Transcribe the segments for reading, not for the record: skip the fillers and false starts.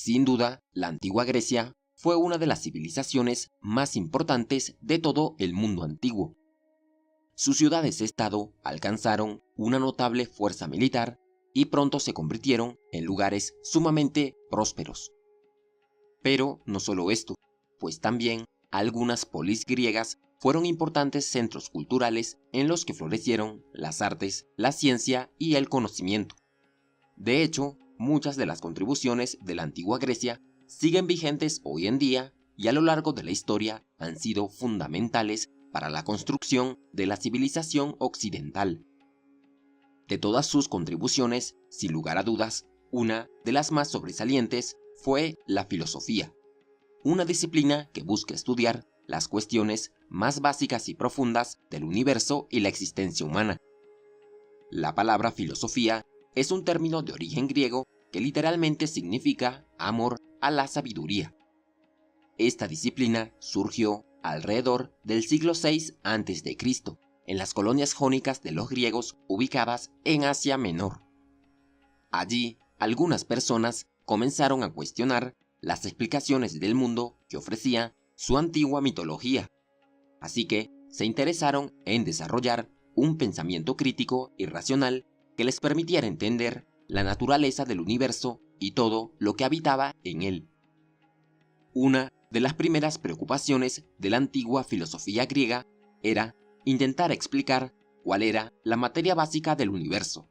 Sin duda, la antigua Grecia fue una de las civilizaciones más importantes de todo el mundo antiguo. Sus ciudades-estado alcanzaron una notable fuerza militar y pronto se convirtieron en lugares sumamente prósperos. Pero no solo esto, pues también algunas polis griegas fueron importantes centros culturales en los que florecieron las artes, la ciencia y el conocimiento. De hecho, muchas de las contribuciones de la antigua Grecia siguen vigentes hoy en día y a lo largo de la historia han sido fundamentales para la construcción de la civilización occidental. De todas sus contribuciones, sin lugar a dudas, una de las más sobresalientes fue la filosofía, una disciplina que busca estudiar las cuestiones más básicas y profundas del universo y la existencia humana. La palabra filosofía es un término de origen griego que literalmente significa amor a la sabiduría. Esta disciplina surgió alrededor del siglo VI a.C., en las colonias jónicas de los griegos ubicadas en Asia Menor. Allí, algunas personas comenzaron a cuestionar las explicaciones del mundo que ofrecía su antigua mitología, así que se interesaron en desarrollar un pensamiento crítico y racional que les permitiera entender la naturaleza del universo y todo lo que habitaba en él. Una de las primeras preocupaciones de la antigua filosofía griega era intentar explicar cuál era la materia básica del universo.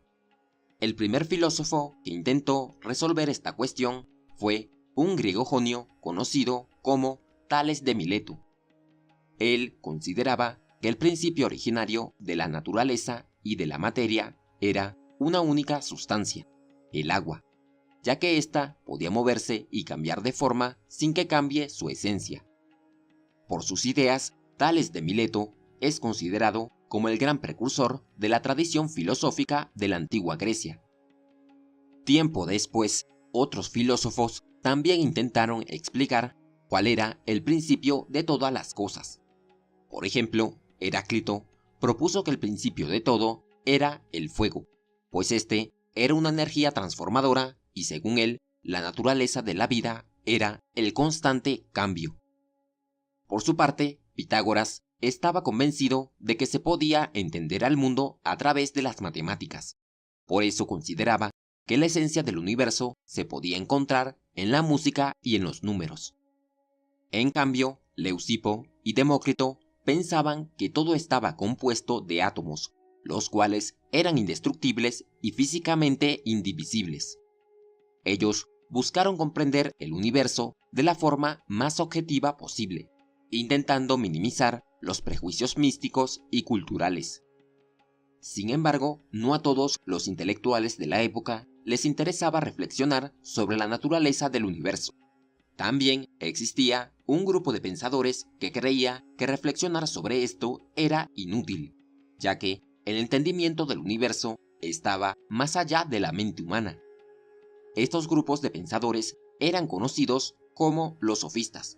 El primer filósofo que intentó resolver esta cuestión fue un griego jonio conocido como Tales de Mileto. Él consideraba que el principio originario de la naturaleza y de la materia era una única sustancia, el agua, ya que ésta podía moverse y cambiar de forma sin que cambie su esencia. Por sus ideas, Tales de Mileto es considerado como el gran precursor de la tradición filosófica de la antigua Grecia. Tiempo después, otros filósofos también intentaron explicar cuál era el principio de todas las cosas. Por ejemplo, Heráclito propuso que el principio de todo era el fuego, pues este era una energía transformadora y según él, la naturaleza de la vida era el constante cambio. Por su parte, Pitágoras estaba convencido de que se podía entender al mundo a través de las matemáticas. Por eso consideraba que la esencia del universo se podía encontrar en la música y en los números. En cambio, Leucipo y Demócrito pensaban que todo estaba compuesto de átomos, los cuales eran indestructibles y físicamente indivisibles. Ellos buscaron comprender el universo de la forma más objetiva posible, intentando minimizar los prejuicios místicos y culturales. Sin embargo, no a todos los intelectuales de la época les interesaba reflexionar sobre la naturaleza del universo. También existía un grupo de pensadores que creía que reflexionar sobre esto era inútil, ya que el entendimiento del universo estaba más allá de la mente humana. Estos grupos de pensadores eran conocidos como los sofistas.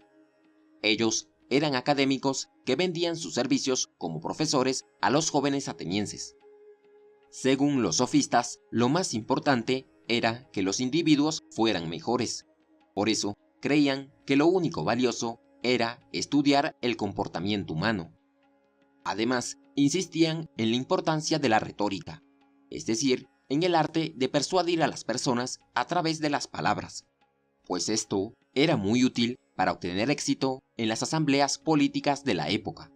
Ellos eran académicos que vendían sus servicios como profesores a los jóvenes atenienses. Según los sofistas, lo más importante era que los individuos fueran mejores. Por eso, creían que lo único valioso era estudiar el comportamiento humano. Además, insistían en la importancia de la retórica, es decir, en el arte de persuadir a las personas a través de las palabras, pues esto era muy útil para obtener éxito en las asambleas políticas de la época.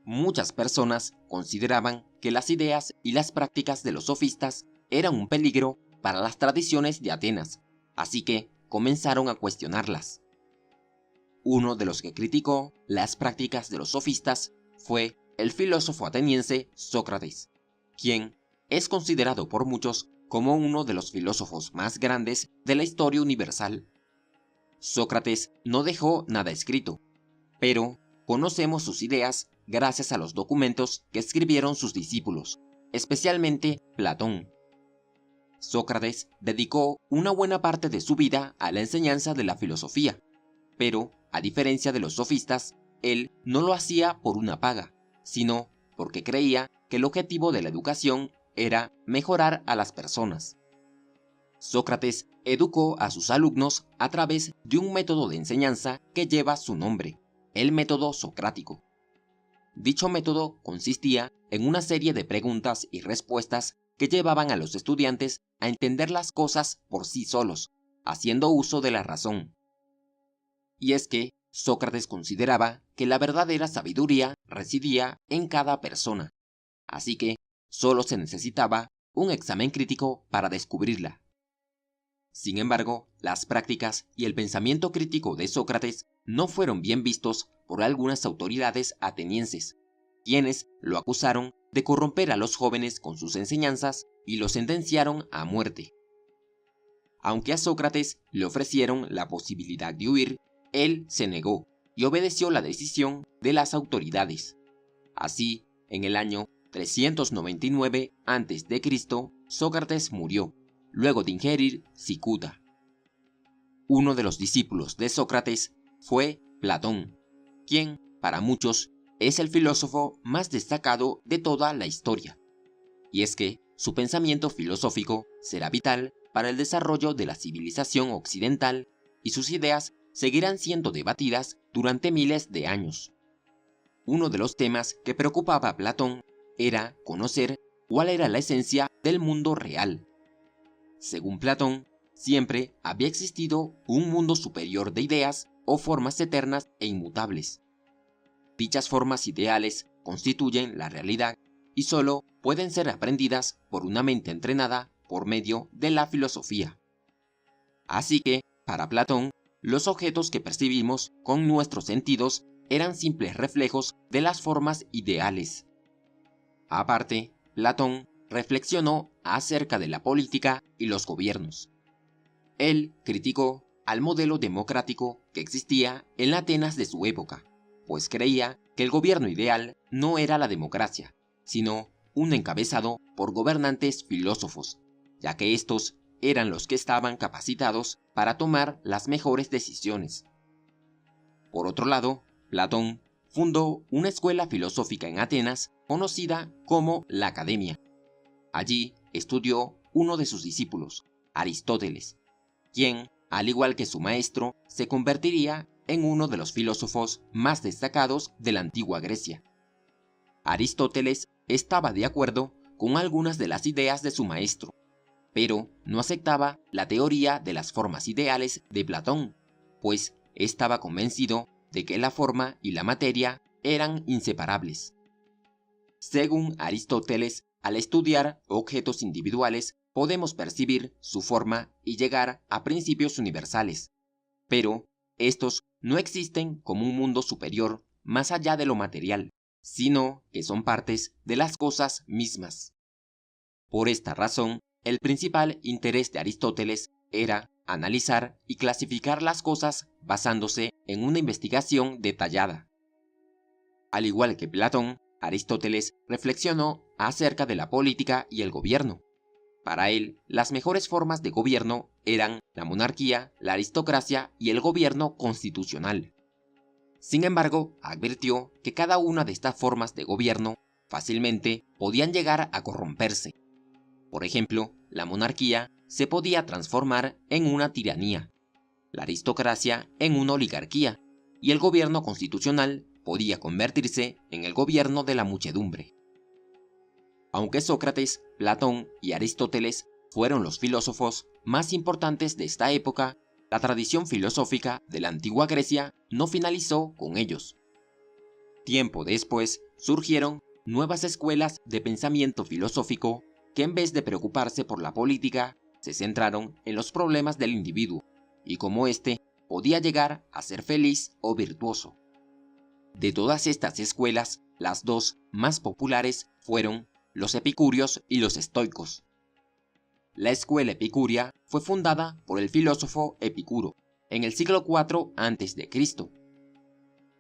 Muchas personas consideraban que las ideas y las prácticas de los sofistas eran un peligro para las tradiciones de Atenas, así que comenzaron a cuestionarlas. Uno de los que criticó las prácticas de los sofistas fue el filósofo ateniense Sócrates, quien es considerado por muchos como uno de los filósofos más grandes de la historia universal. Sócrates no dejó nada escrito, pero conocemos sus ideas gracias a los documentos que escribieron sus discípulos, especialmente Platón. Sócrates dedicó una buena parte de su vida a la enseñanza de la filosofía, pero, a diferencia de los sofistas, él no lo hacía por una paga, sino porque creía que el objetivo de la educación era mejorar a las personas. Sócrates educó a sus alumnos a través de un método de enseñanza que lleva su nombre, el método socrático. Dicho método consistía en una serie de preguntas y respuestas que llevaban a los estudiantes a entender las cosas por sí solos, haciendo uso de la razón. Y es que Sócrates consideraba que la verdadera sabiduría residía en cada persona, así que solo se necesitaba un examen crítico para descubrirla. Sin embargo, las prácticas y el pensamiento crítico de Sócrates no fueron bien vistos por algunas autoridades atenienses, quienes lo acusaron de corromper a los jóvenes con sus enseñanzas y lo sentenciaron a muerte. Aunque a Sócrates le ofrecieron la posibilidad de huir, él se negó y obedeció la decisión de las autoridades. Así, en el año 399 a.C., Sócrates murió, luego de ingerir cicuta. Uno de los discípulos de Sócrates fue Platón, quien, para muchos, es el filósofo más destacado de toda la historia. Y es que su pensamiento filosófico será vital para el desarrollo de la civilización occidental y sus ideas seguirán siendo debatidas durante miles de años. Uno de los temas que preocupaba a Platón era conocer cuál era la esencia del mundo real. Según Platón, siempre había existido un mundo superior de ideas o formas eternas e inmutables. Dichas formas ideales constituyen la realidad y solo pueden ser aprendidas por una mente entrenada por medio de la filosofía. Así que, para Platón, los objetos que percibimos con nuestros sentidos eran simples reflejos de las formas ideales. Aparte, Platón reflexionó acerca de la política y los gobiernos. Él criticó al modelo democrático que existía en la Atenas de su época, pues creía que el gobierno ideal no era la democracia, sino un encabezado por gobernantes filósofos, ya que estos eran los que estaban capacitados para tomar las mejores decisiones. Por otro lado, Platón fundó una escuela filosófica en Atenas conocida como la Academia. Allí estudió uno de sus discípulos, Aristóteles, quien, al igual que su maestro, se convertiría en uno de los filósofos más destacados de la antigua Grecia. Aristóteles estaba de acuerdo con algunas de las ideas de su maestro, pero no aceptaba la teoría de las formas ideales de Platón, pues estaba convencido de que la forma y la materia eran inseparables. Según Aristóteles, al estudiar objetos individuales podemos percibir su forma y llegar a principios universales, pero estos no existen como un mundo superior más allá de lo material, sino que son partes de las cosas mismas. Por esta razón, el principal interés de Aristóteles era analizar y clasificar las cosas basándose en una investigación detallada. Al igual que Platón, Aristóteles reflexionó acerca de la política y el gobierno. Para él, las mejores formas de gobierno eran la monarquía, la aristocracia y el gobierno constitucional. Sin embargo, advirtió que cada una de estas formas de gobierno fácilmente podían llegar a corromperse. Por ejemplo, la monarquía se podía transformar en una tiranía, la aristocracia en una oligarquía y el gobierno constitucional podía convertirse en el gobierno de la muchedumbre. Aunque Sócrates, Platón y Aristóteles fueron los filósofos más importantes de esta época, la tradición filosófica de la antigua Grecia no finalizó con ellos. Tiempo después surgieron nuevas escuelas de pensamiento filosófico que en vez de preocuparse por la política, se centraron en los problemas del individuo y cómo éste podía llegar a ser feliz o virtuoso. De todas estas escuelas, las dos más populares fueron los epicúreos y los estoicos. La escuela epicúrea fue fundada por el filósofo Epicuro en el siglo IV a.C.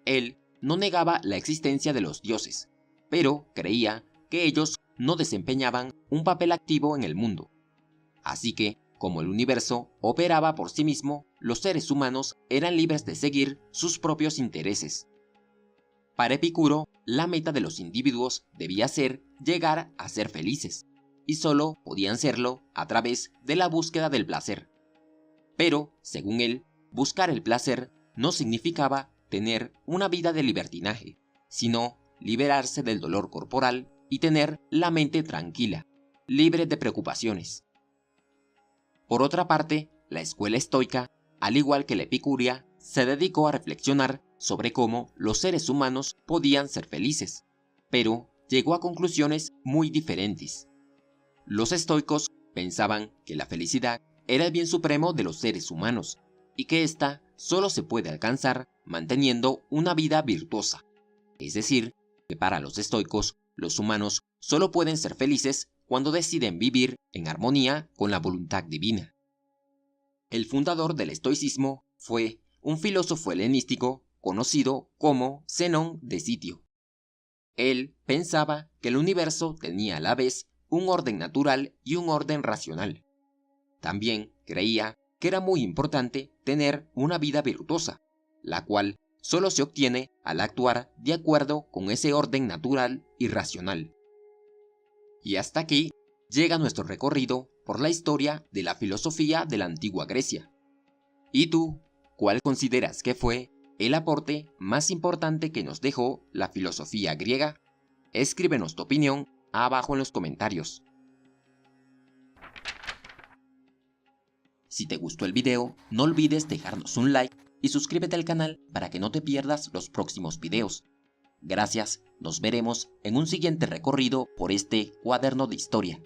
Él no negaba la existencia de los dioses, pero creía que ellos no desempeñaban un papel activo en el mundo. Así que, como el universo operaba por sí mismo, los seres humanos eran libres de seguir sus propios intereses. Para Epicuro, la meta de los individuos debía ser llegar a ser felices, y solo podían serlo a través de la búsqueda del placer. Pero, según él, buscar el placer no significaba tener una vida de libertinaje, sino liberarse del dolor corporal y tener la mente tranquila, libre de preocupaciones. Por otra parte, la escuela estoica, al igual que la epicurea, se dedicó a reflexionar sobre cómo los seres humanos podían ser felices, pero llegó a conclusiones muy diferentes. Los estoicos pensaban que la felicidad era el bien supremo de los seres humanos y que ésta solo se puede alcanzar manteniendo una vida virtuosa. Es decir, que para los estoicos, los humanos solo pueden ser felices cuando deciden vivir en armonía con la voluntad divina. El fundador del estoicismo fue un filósofo helenístico conocido como Zenón de Sitio. Él pensaba que el universo tenía a la vez un orden natural y un orden racional. También creía que era muy importante tener una vida virtuosa, la cual solo se obtiene al actuar de acuerdo con ese orden natural y racional. Y hasta aquí llega nuestro recorrido por la historia de la filosofía de la antigua Grecia. ¿Y tú, cuál consideras que fue el aporte más importante que nos dejó la filosofía griega? Escríbenos tu opinión abajo en los comentarios. Si te gustó el video, no olvides dejarnos un like y suscríbete al canal para que no te pierdas los próximos videos. Gracias, nos veremos en un siguiente recorrido por este cuaderno de historia.